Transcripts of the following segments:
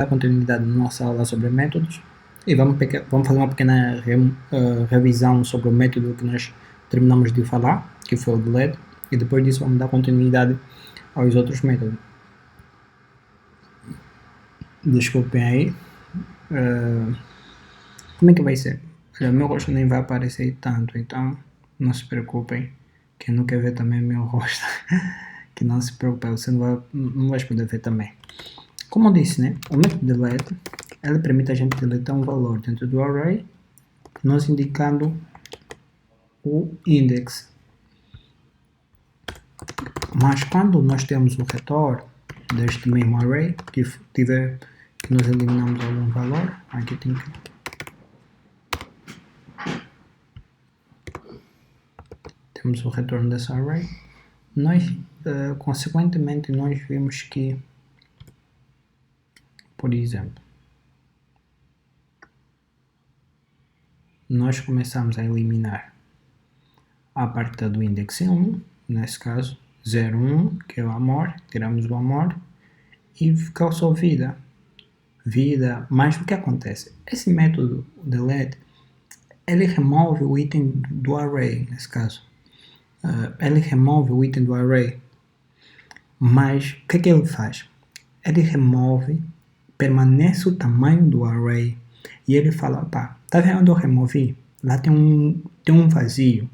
dar continuidade na nossa aula sobre métodos e vamos fazer uma pequena revisão sobre o método que nós terminamos de falar, que foi o delete, e depois disso vamos dar continuidade aos outros métodos. Desculpem aí. Como é que vai ser? O meu rosto nem vai aparecer tanto, então não se preocupem. Quem não quer ver também meu rosto, que não se preocupe, você não vai poder ver também. Como eu disse, né, o método delete, ele permite a gente deletar um valor dentro do array, nós indicando o index. Mas quando nós temos o retorno deste mesmo array, que nós eliminamos algum valor, aqui tem que... temos o retorno desse array, nós, consequentemente, nós vimos que, por exemplo, nós começamos a eliminar a partir do index 1, nesse caso, 0, 1, que é o amor, tiramos o amor, e ficou só vida. Mas o que acontece? Esse método delete, ele remove o item do array, nesse caso. Ele remove o item do array, mas o que ele faz? Ele remove, permanece o tamanho do array, e ele fala, pá, tá vendo onde eu removi? Lá tem um vazio,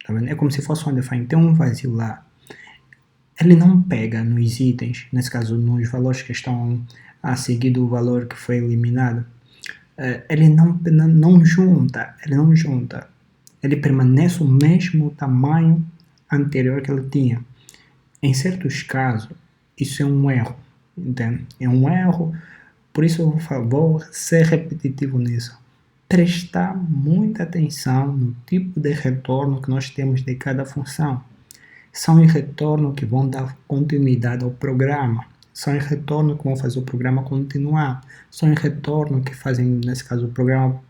tá vendo? É como se fosse um define, tem um vazio lá. Ele não pega nos itens, nesse caso nos valores que estão a seguir do valor que foi eliminado, ele não junta, ele permanece o mesmo tamanho anterior que ele tinha. Em certos casos, isso é um erro, entende? É um erro, por isso eu vou ser repetitivo nisso. Prestar muita atenção no tipo de retorno que nós temos de cada função. São os retornos que vão dar continuidade ao programa. São os retornos que vão fazer o programa continuar. São os retornos que fazem, nesse caso, o programa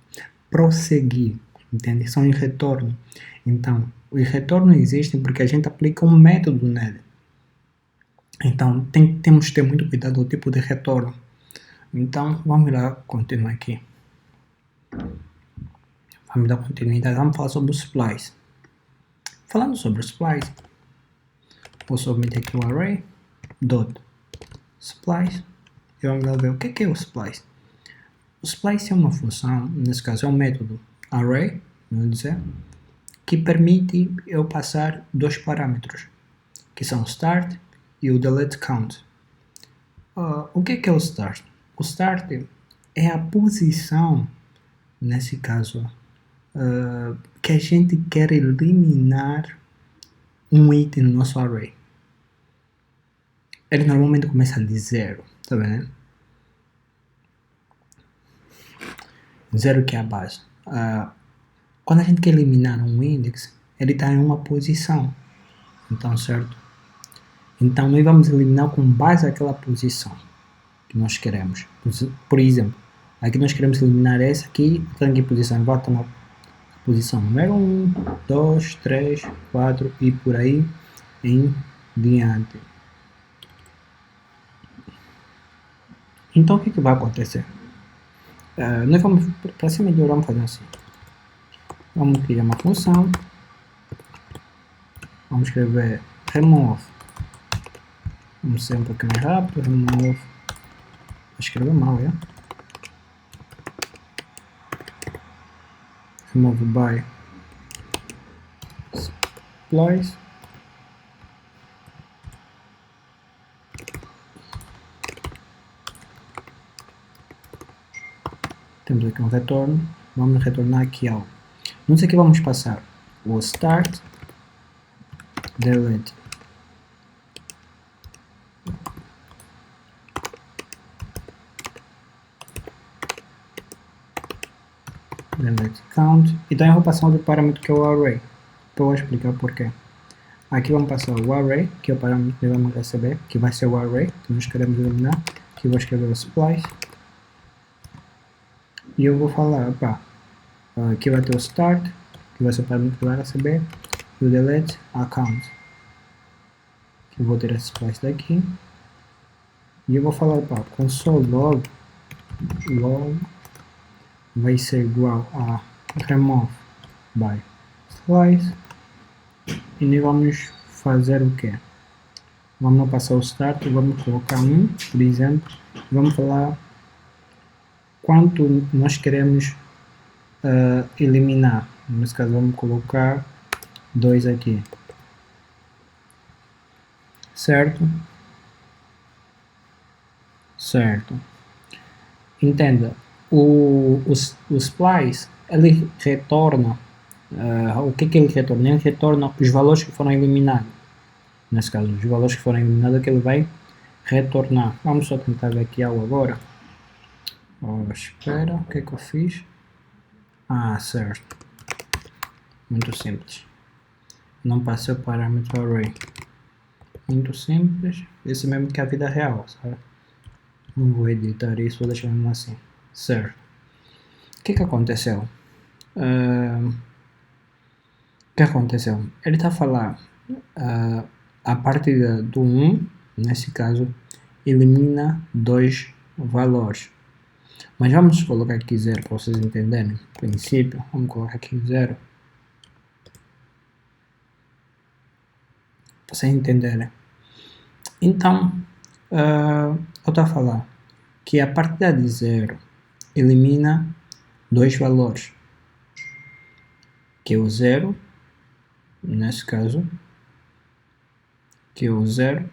prosseguir. Entende? São os retornos. Então, os retornos existem porque a gente aplica um método nele. Então, temos que ter muito cuidado com o tipo de retorno. Então, vamos lá continuar aqui. Vamos dar continuidade. Vamos falar sobre o splice. Falando sobre o splice, vou submeter aqui o array dot splice e vamos lá ver o que é o splice. O splice é uma função, nesse caso é um método array, vamos dizer, que permite eu passar dois parâmetros, que são o start e o delete count. O que é o start? O start é a posição, nesse caso, que a gente quer eliminar um item no nosso array. Ele normalmente começa de 0, tá vendo? 0 que é a base. Quando a gente quer eliminar um index, ele está em uma posição. Então, certo? Então, nós vamos eliminar com base aquela posição que nós queremos. Por exemplo, aqui nós queremos eliminar essa aqui, está em que posição? Volta na posição número 1, 2, 3, 4 e por aí em diante. Então, o que vai acontecer? Nós vamos, para ser melhor, vamos fazer assim. Vamos criar uma função. Vamos escrever remove. Vamos ser um pouquinho mais rápido. Remove. Vou escrever mal, é? Remove by splice. Temos aqui um retorno, vamos retornar aqui algo. Não sei o que vamos passar, o start, delete, count, e também vou passar outro parâmetro que é o array, então eu vou explicar porquê. Aqui vamos passar o array, que é o parâmetro que vamos receber, que vai ser o array, que nós queremos eliminar, aqui eu vou escrever o splice, e eu vou falar, pá, aqui vai ter o start, que vai ser o parâmetro que vai receber, e o delete, a count. Eu vou ter esse splice daqui, e eu vou falar, pá, console log log vai ser igual a remove by slice e vamos fazer o quê? Vamos passar o start, vamos colocar 1, por exemplo, vamos falar quanto nós queremos eliminar. Nesse caso vamos colocar 2 aqui, certo? Certo. Entenda, o splice, ele retorna, o que ele retorna? Ele retorna os valores que foram eliminados. Nesse caso, os valores que foram eliminados é que ele vai retornar. Vamos só tentar ver aqui algo agora. Oh, espera, o que é que eu fiz? Ah, certo. Muito simples. Não passei o parâmetro array. Muito simples. Esse mesmo que a vida real, sabe? Não vou editar isso, vou deixar mesmo assim. Certo. O que aconteceu? O que aconteceu? Ele está a falar a partir do 1, nesse caso, elimina 2 valores. Mas vamos colocar aqui 0 para vocês entenderem. No princípio, vamos colocar aqui 0. Para vocês entenderem. Então, eu estou a falar que a partir de 0 elimina 2 valores. Que é o 0, nesse caso, que é o 0,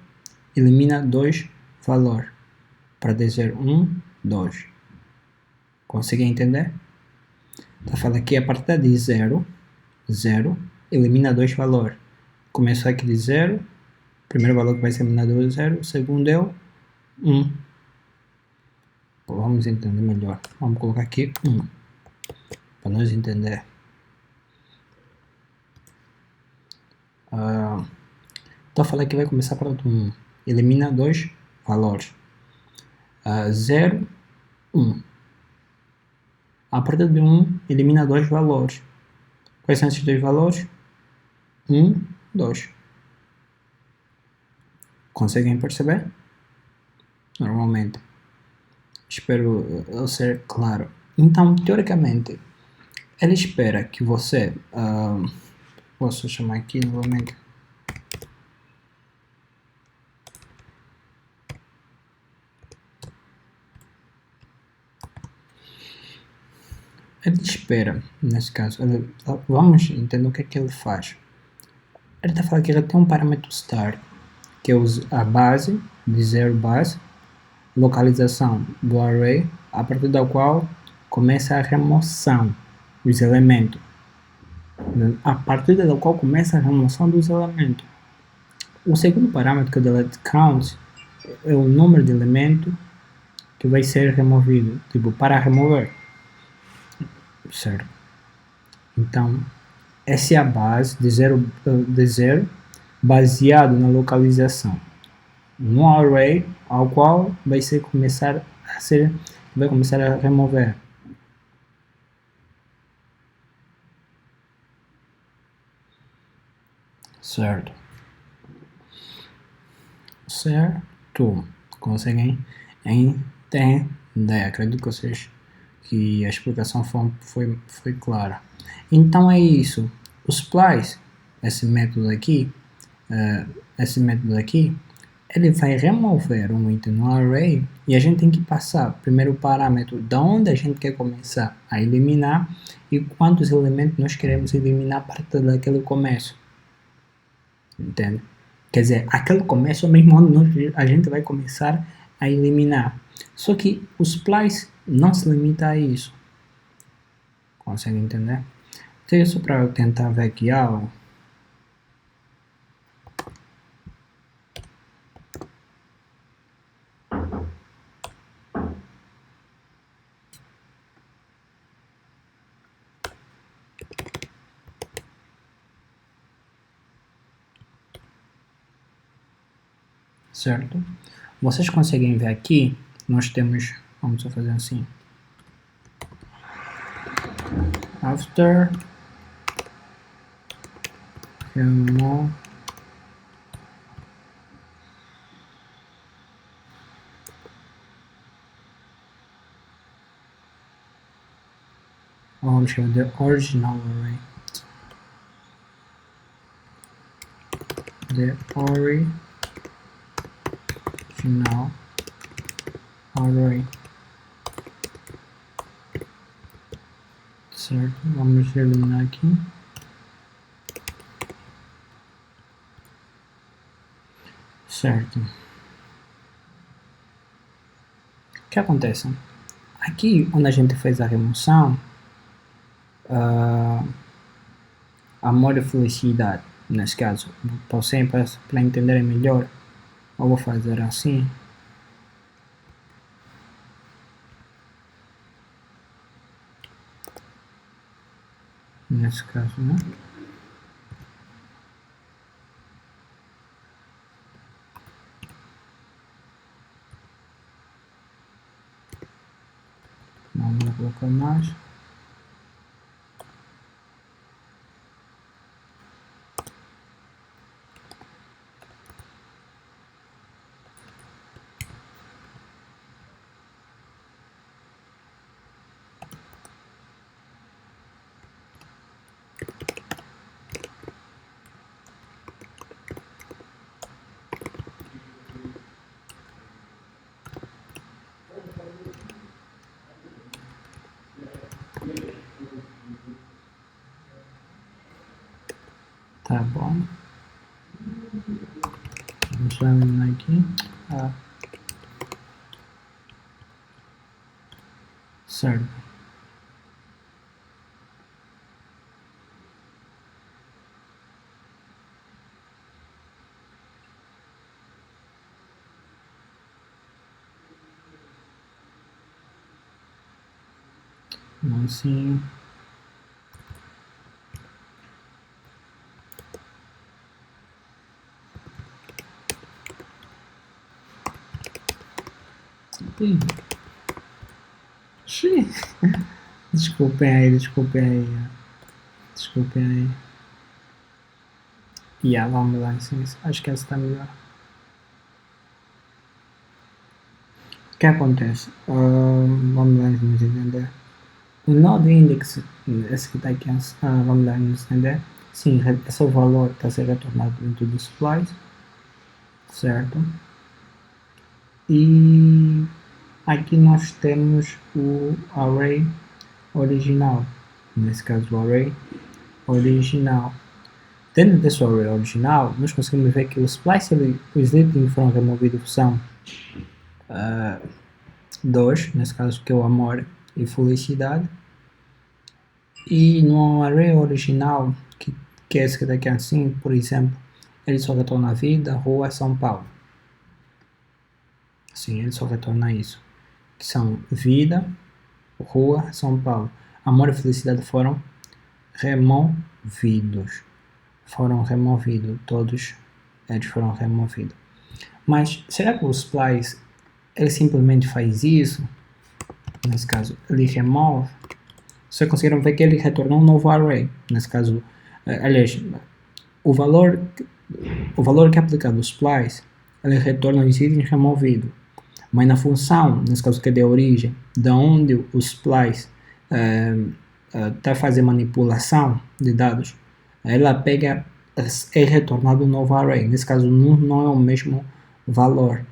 elimina 2 valores. Para dizer 1, 2. Conseguem entender? Está falando que a partir de 0, 0, elimina 2 valores. Começou aqui de 0, o primeiro valor que vai ser eliminado é o 0, o segundo é o 1. Vamos entender melhor. Vamos colocar aqui 1, para nós entender. Então falei que vai começar para o 1. Elimina 2 valores. 0, 1. A partir de 1, elimina 2 valores. Quais são esses 2 valores? 1, 2. Conseguem perceber? Normalmente. Espero eu ser claro. Então, teoricamente, ele espera que você... posso chamar aqui novamente... Ele espera, nesse caso, vamos entender o que é que ele faz. Ele está falando que ele tem um parâmetro start, que é a base, de 0 base, localização do array, a partir da qual começa a remoção dos elementos. A partir da qual começa a remoção dos elementos. O segundo parâmetro, que é o delete count, é o número de elementos que vai ser removido, tipo, para remover. Certo? Então, essa é a base de zero baseado na localização no array ao qual vai começar a remover. Certo? Certo? Conseguem entender? Acredito que a explicação foi clara. Então é isso. O splice, esse método aqui, ele vai remover um item no array e a gente tem que passar primeiro o parâmetro de onde a gente quer começar a eliminar e quantos elementos nós queremos eliminar a partir daquele começo. Entende? Quer dizer, aquele começo é mesmo onde a gente vai começar a eliminar. Só que o splice não se limita a isso. Consegue entender? Então, isso para eu tentar ver aqui algo. Certo? Vocês conseguem ver aqui, nós temos, vamos só fazer assim, after remove Vamos chamar de original array. The original array. Certo? Vamos eliminar aqui. Certo. O que acontece? Aqui, onde a gente fez a remoção, amor e felicidade, nesse caso, para entenderem melhor, eu vou fazer assim. Nesse caso, né? Não vou colocar mais. Tá bom. Vamos eliminar aqui. Certo. Assim. Xiii. Desculpem aí. Desculpem aí. Vamos lá, assim. Acho que essa está melhor. O que acontece? Vamos lá, vamos entender. O node index, esse que está aqui, vamos lá, vamos entender. Sim, esse valor está a ser retornado dentro do splice, certo? E aqui nós temos o array original, nesse caso o array original. Dentro desse array original, nós conseguimos ver que o splice, os itens que foram removidos são 2, nesse caso que é o amor e felicidade. E no array original, que é esse que está aqui assim, por exemplo, ele só retorna vida, rua, São Paulo. Sim, ele só retorna isso. Que são vida, rua, São Paulo. Amor e felicidade foram removidos. Todos eles foram removidos. Mas será que o splice ele simplesmente faz isso? Nesse caso, ele remove. Vocês conseguiram ver que ele retornou um novo array. Nesse caso, aliás, o valor que é aplicado no splice, ele retorna os itens removidos. Mas na função, nesse caso que é de origem, da onde o splice está fazendo manipulação de dados, ela pega, é retornado um novo array. Nesse caso, não é o mesmo valor.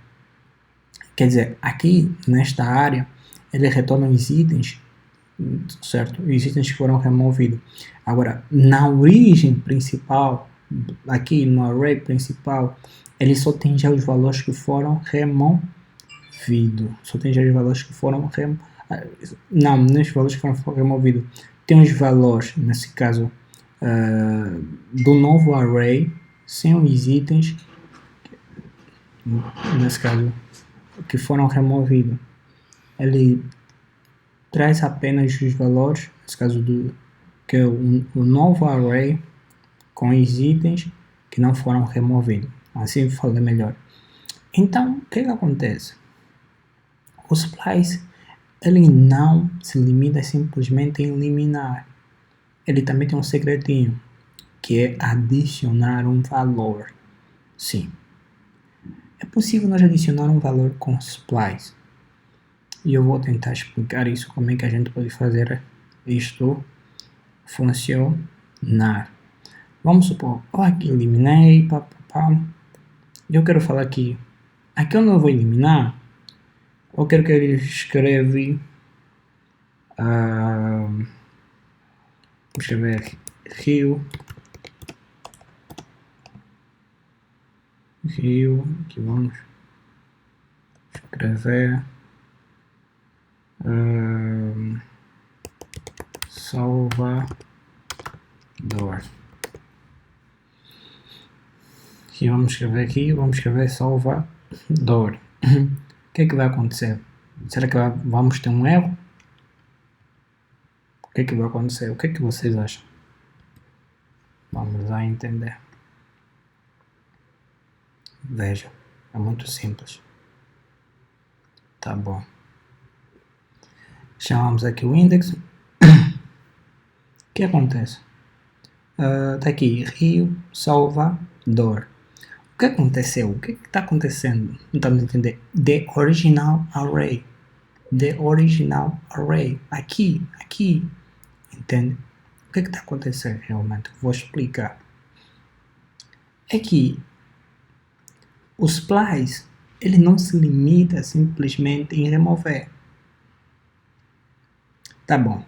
Quer dizer, aqui nesta área, ele retorna os itens, certo? Os itens que foram removidos. Agora, na origem principal, aqui no array principal, ele só tem já os valores que foram removidos. Só tem já os valores que foram não os valores que foram removidos. Tem os valores, nesse caso, do novo array, sem os itens, nesse caso, que foram removidos. Ele traz apenas os valores, nesse caso que é o novo array com os itens que não foram removidos. Assim falei melhor. Então, o que acontece? O splice ele não se limita simplesmente em eliminar. Ele também tem um segredinho, que é adicionar um valor. Sim. É possível nós adicionar um valor com splice. E eu vou tentar explicar isso, como é que a gente pode fazer isto funcionar. Vamos supor, aqui eliminei, eu quero falar aqui eu não vou eliminar, eu quero que ele escreve, vou escrever Rio, aqui vamos escrever Salvador. E vamos escrever Salvador. O que é que vai acontecer? Será que vamos ter um erro? O que é que vai acontecer? O que é que vocês acham? Vamos lá entender. Veja, é muito simples. Tá bom. Chamamos aqui o index. O que acontece? Tá aqui, Rio, Salvador. O que aconteceu? O que está acontecendo? Não estamos a entender. The original array. The original array. Aqui. Entende? O que está acontecendo realmente? Vou explicar. É que o splice, ele não se limita simplesmente em remover. Tá bom.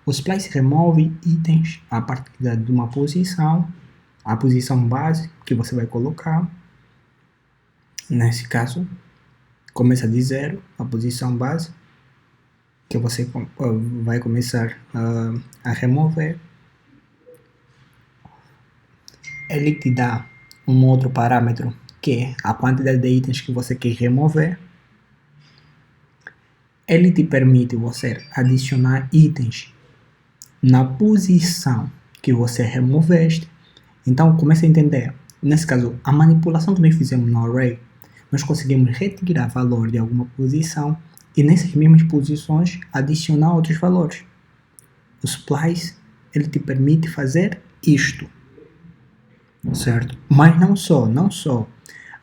O splice remove itens a partir de uma posição, a posição base que você vai colocar. Nesse caso, começa de 0, a posição base, que você vai começar a remover. Ele te dá um outro parâmetro, que é a quantidade de itens que você quer remover. Ele te permite você adicionar itens na posição que você removeste. Então, comece a entender. Nesse caso, a manipulação que nós fizemos no array, nós conseguimos retirar valor de alguma posição e nessas mesmas posições adicionar outros valores. O splice, ele te permite fazer isto. Certo? Mas não só.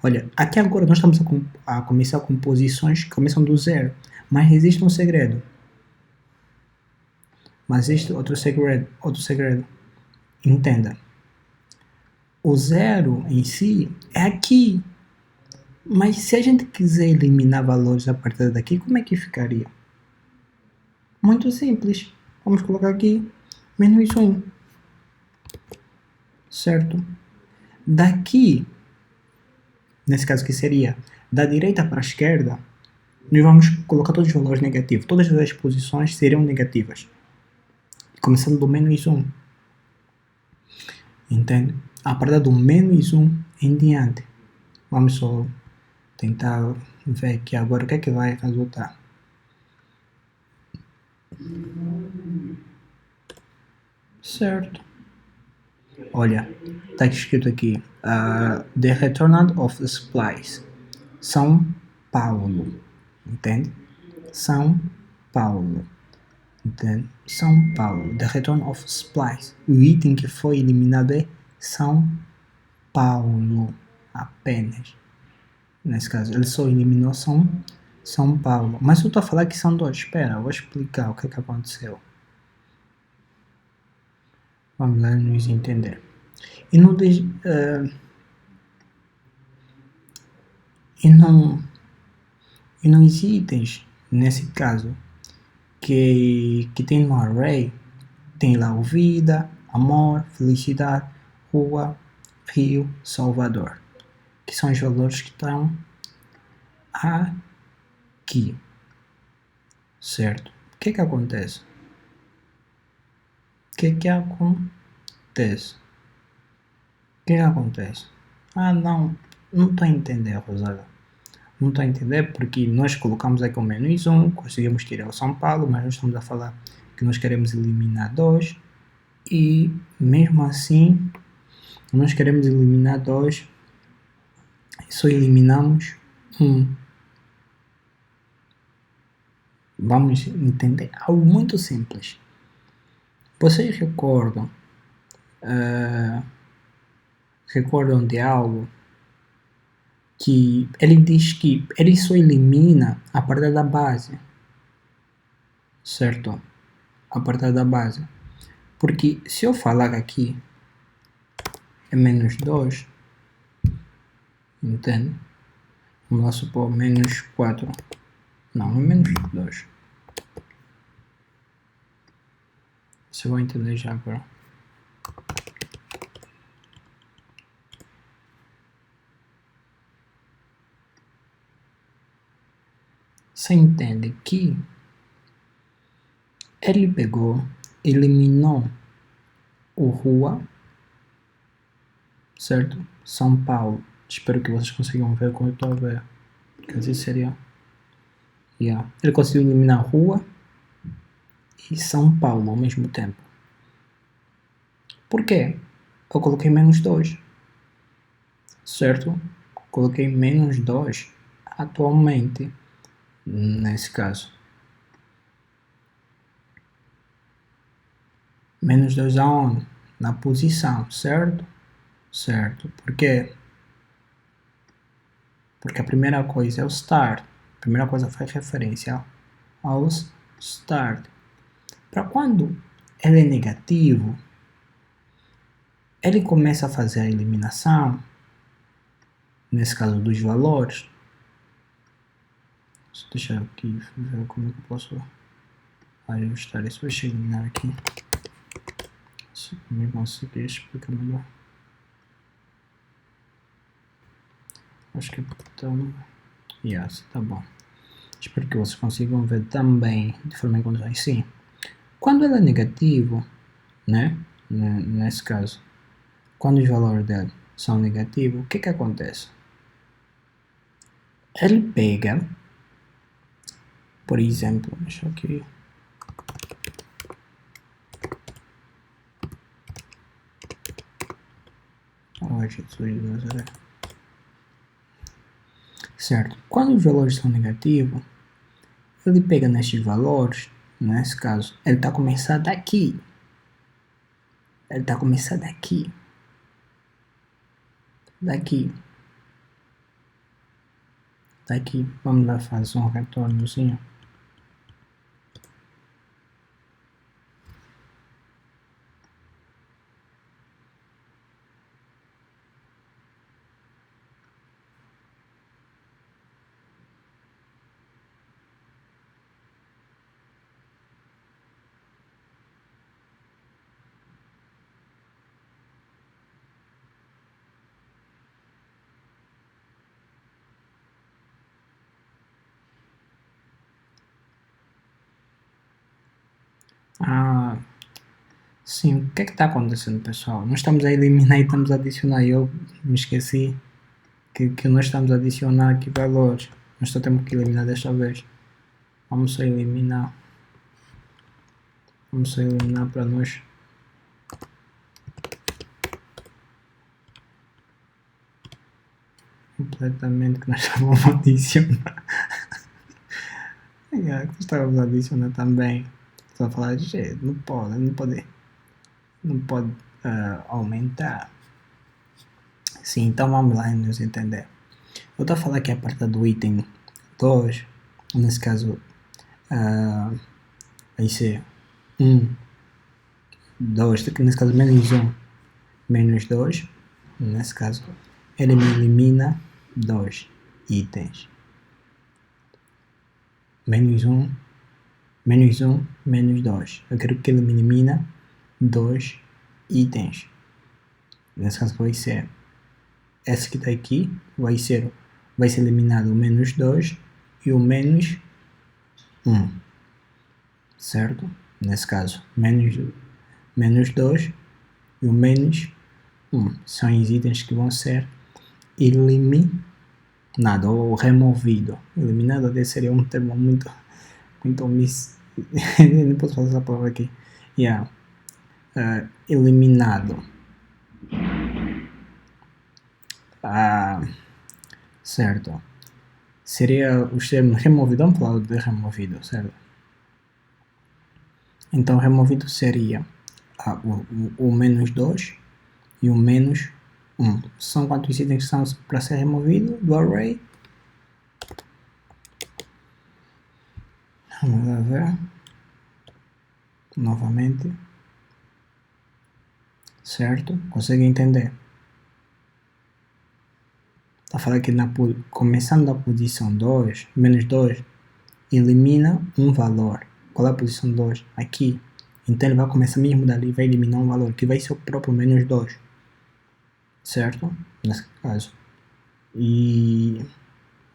Olha, aqui agora nós estamos a começar com posições que começam do 0. Mas existe um segredo. Outro segredo. Entenda. O 0 em si é aqui. Mas se a gente quiser eliminar valores a partir daqui, como é que ficaria? Muito simples. Vamos colocar aqui menos 1. Certo? Daqui, nesse caso que seria da direita para a esquerda, nós vamos colocar todos os valores negativos. Todas as posições seriam negativas. Começando do menos 1. Entende? A partir do menos 1 em diante. Vamos só tentar ver aqui agora o que é que vai resultar. Certo. Olha, está escrito aqui, The Return of Splice, São Paulo, entende? São Paulo, entende? São Paulo, The Return of Splice, o item que foi eliminado é São Paulo, apenas. Nesse caso, ele só eliminou São Paulo, mas eu estou a falar que são dois. Espera, eu vou explicar o que é que aconteceu. Vamos lá nos entender. E nos itens, nesse caso, que tem no array, tem lá o vida, amor, felicidade, rua, Rio, Salvador, que são os valores que estão aqui, certo? O que é que acontece? O que é que acontece? Não estou a entender, Rosário. Não estou a entender porque nós colocamos aqui o menos 1, conseguimos tirar o São Paulo, mas nós estamos a falar que nós queremos eliminar 2 e mesmo assim nós queremos eliminar 2 e só eliminamos 1. Vamos entender algo muito simples. Vocês recordam de algo que ele diz que ele só elimina a partir da base, certo? a partir da base. Porque se eu falar aqui é menos 2, entende? Vamos lá supor menos 4. Não, é menos 2. Você vai entender já agora. Você entende que ele pegou, eliminou o Rua, certo? São Paulo. Espero que vocês consigam ver como eu estou a ver. Quer dizer, seria... Yeah. Ele conseguiu eliminar Rua e São Paulo ao mesmo tempo. Por quê? Eu coloquei menos 2. Certo? Coloquei menos 2 atualmente, nesse caso. Menos 2 aonde? Na posição, certo? Certo. Por quê? Porque a primeira coisa é o start. A primeira coisa faz referência aos start. Para quando ele é negativo, ele começa a fazer a eliminação, nesse caso dos valores. Deixa eu aqui ver como é que eu posso ajustar isso. Deixa eu eliminar aqui. Se eu conseguir explicar melhor. Acho que então... Yes, tá bom. Espero que vocês consigam ver também de forma em condições. Sim. Quando ele é negativo, né? Nesse caso, quando os valores dele são negativos, o que acontece? Ele pega, por exemplo, deixa eu aqui. Oh, Jesus de Nazaré. Certo. Quando os valores são negativos, ele pega nestes valores, nesse caso, ele está a começar daqui. Ele está a começar daqui. Daqui. Daqui. Vamos lá fazer um retornozinho. Ah, sim, o que está acontecendo, pessoal? Nós estamos a eliminar e estamos a adicionar. Eu me esqueci que nós estamos a adicionar aqui valores. Nós só temos que eliminar desta vez. Vamos só eliminar. Vamos só eliminar para nós. Completamente que nós estávamos a adicionar. Estávamos a adicionar também. Só falar de jeito, não pode aumentar. Sim, então vamos lá e nos entender. Eu estou a falar aqui a parte do item 2, nesse caso vai ser 1, 2, nesse caso menos 1, menos 2, nesse caso ele me elimina 2 itens. Menos 1, menos 1, menos 2. Eu quero que ele me elimina 2 itens. Nesse caso vai ser esse que está aqui, vai ser eliminado o menos 2 e o menos 1. Certo? Nesse caso, menos 2 e o menos 1 são os itens que vão ser eliminados ou removidos. Eliminado até seria um termo muito não posso falar essa palavra aqui. Eliminado. Certo. Seria os termos removido. Vamos falar de removido, certo? Então, removido seria o menos 2 e o menos 1. São quantos itens são para ser removido do array? Vamos lá ver. novamente, certo? Consegue entender? Está a falar que começando da posição 2, menos 2, elimina um valor. Qual é a posição 2? Aqui. Então ele vai começar mesmo dali e vai eliminar um valor, que vai ser o próprio menos 2. Certo? Nesse caso. E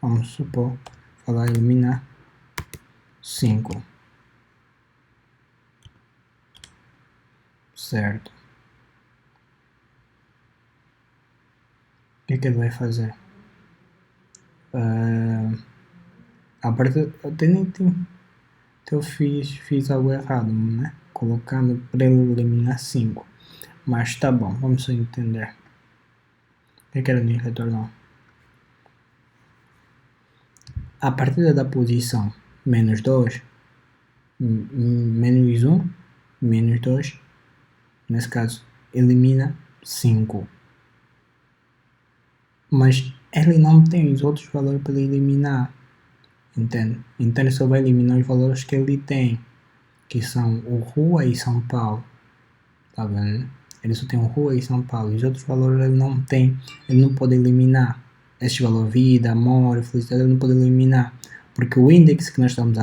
vamos supor, falar eliminar 5. Certo. O que ele vai fazer? A partir eu fiz algo errado, né? Colocando para ele eliminar 5. Mas tá bom, vamos só entender. O que ele me retornou? A partir da posição menos 2, menos 1, menos 2, nesse caso, elimina 5. Mas ele não tem os outros valores para eliminar, entende? Então ele só vai eliminar os valores que ele tem, que são o Rua e São Paulo, tá vendo? Ele só tem o Rua e São Paulo, e os outros valores ele não tem, ele não pode eliminar. Este valor vida, amor, felicidade, ele não pode eliminar, porque o índice que nós estamos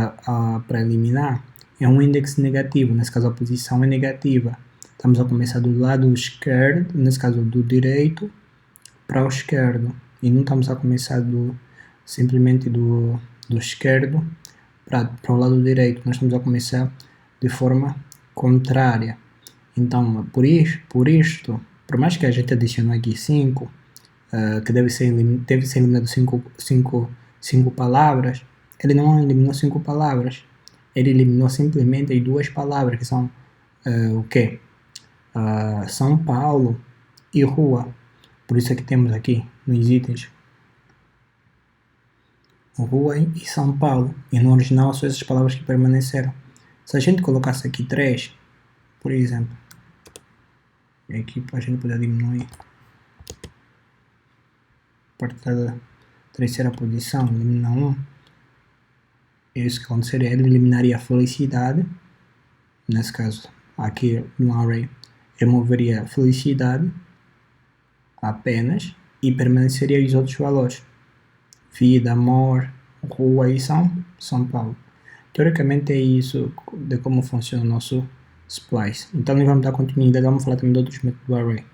para eliminar é um índice negativo, nesse caso a posição é negativa. Estamos a começar do lado esquerdo, nesse caso do direito, para o esquerdo, e não estamos a começar simplesmente do esquerdo para o lado direito, nós estamos a começar de forma contrária. Então, por isto, por mais que a gente adicione aqui 5, que deve ser eliminado 5 palavras, ele não eliminou 5 palavras, ele eliminou simplesmente as 2 palavras, que são o quê? São Paulo e rua. Por isso é que temos aqui nos itens Rua e São Paulo, e no original são essas palavras que permaneceram. Se a gente colocasse aqui 3, por exemplo, aqui a gente poder diminuir a partir da terceira posição, eliminar 1, isso que aconteceria, ele eliminaria a felicidade, nesse caso, aqui no array, removeria a felicidade apenas e permaneceria os outros valores. Vida, amor, rua e São Paulo. Teoricamente é isso de como funciona o nosso splice. Então nós vamos dar continuidade, vamos falar também de outros métodos do array.